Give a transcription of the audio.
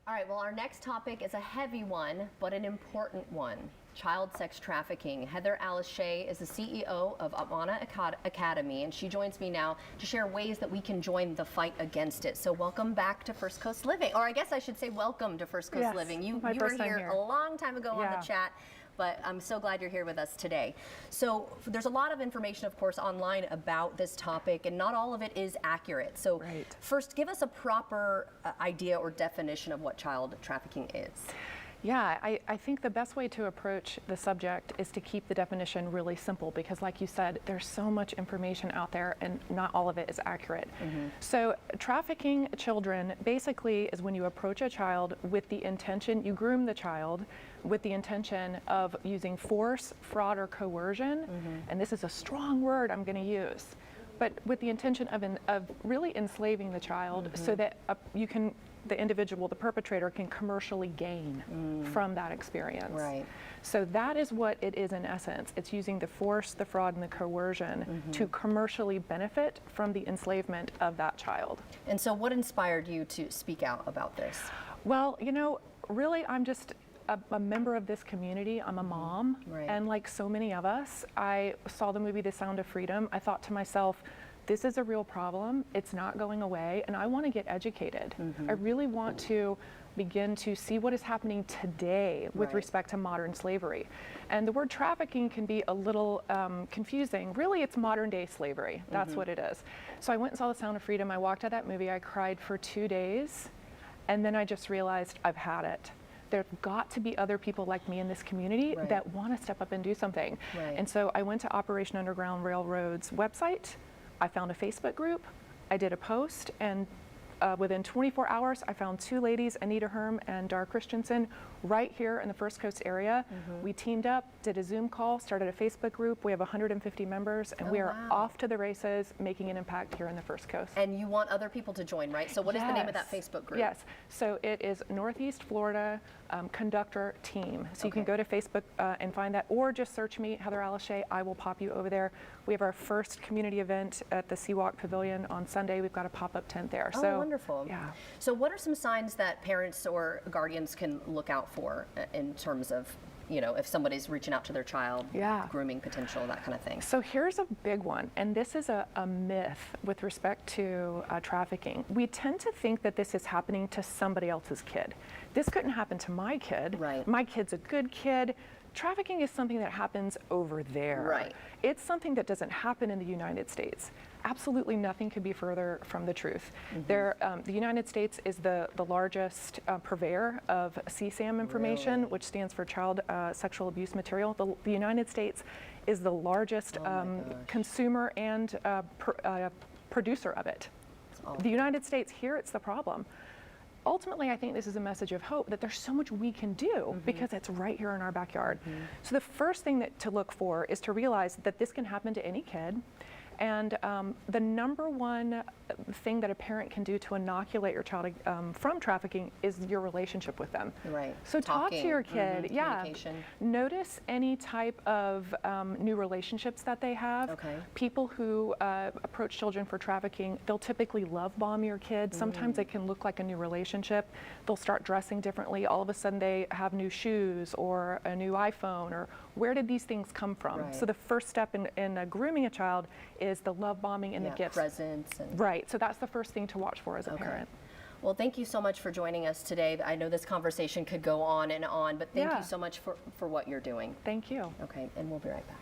All right, well, our next topic is a heavy one, but an important one. Child sex trafficking. Heather Alice Shea is the CEO of Amana Academy, and she joins me now to share ways that we can join the fight against it. So welcome back to First Coast Living, or I guess I should say welcome to First Coast Living. You were here a long time ago on the chat, but I'm so glad you're here with us today. So there's a lot of information, of course, online about this topic, and not all of it is accurate. So first, give us a proper idea or definition of what child trafficking is. Yeah, I think the best way to approach the subject is to keep the definition really simple because, like you said, there's so much information out there and not all of it is accurate. So trafficking children basically is when you approach a child with the intention, you groom the child with the intention of using force, fraud, or coercion, and this is a strong word I'm going to use, but with the intention of really enslaving the child so that the individual, the perpetrator, can commercially gain from that experience. Right. So that is what it is in essence. It's using the force, the fraud, and the coercion to commercially benefit from the enslavement of that child. And so what inspired you to speak out about this? Well, you know, really I'm just a member of this community. I'm a mom, and like so many of us, I saw the movie The Sound of Freedom. I thought to myself, this is a real problem, it's not going away, and I want to get educated. I really want to begin to see what is happening today with respect to modern slavery. And the word trafficking can be a little confusing. Really, it's modern day slavery. That's what it is. So I went and saw The Sound of Freedom. I walked out of that movie, I cried for 2 days, and then I just realized I've had it. There's got to be other people like me in this community that want to step up and do something. And so I went to Operation Underground Railroad's website. I found a Facebook group, I did a post, and within 24 hours, I found two ladies, Anita Herm and Dar Christensen, right here in the First Coast area. We teamed up, did a Zoom call, started a Facebook group. We have 150 members, and we are off to the races, making an impact here in the First Coast. And you want other people to join, right? So what is the name of that Facebook group? Yes, so it is Northeast Florida Conductor Team. So you can go to Facebook and find that, or just search me, Heather Alice Shea. I will pop you over there. We have our first community event at the Seawalk Pavilion on Sunday. We've got a pop-up tent there. So wonderful. Yeah. So what are some signs that parents or guardians can look out for in terms of, you know, if somebody's reaching out to their child, grooming potential, that kind of thing? So here's a big one, and this is a myth with respect to trafficking. We tend to think that this is happening to somebody else's kid. This couldn't happen to my kid. My kid's a good kid. Trafficking is something that happens over there. It's something that doesn't happen in the United States. Absolutely nothing could be further from the truth. The United States is the largest purveyor of CSAM information, which stands for Child Sexual Abuse Material. The United States is the largest consumer and producer of it. The United States, here it's the problem. Ultimately, I think this is a message of hope that there's so much we can do because it's right here in our backyard. So the first thing to look for is to realize that this can happen to any kid. And the number one thing that a parent can do to inoculate your child from trafficking is your relationship with them. So talk to your kid. Notice any type of new relationships that they have. People who approach children for trafficking, they'll typically love bomb your kid. Sometimes it can look like a new relationship. They'll start dressing differently. All of a sudden they have new shoes or a new iPhone, or where did these things come from? So the first step in grooming a child is the love bombing and the gifts. Presents. And So that's the first thing to watch for as a parent. Well, thank you so much for joining us today. I know this conversation could go on and on, but thank you so much for what you're doing. Thank you. Okay, and we'll be right back.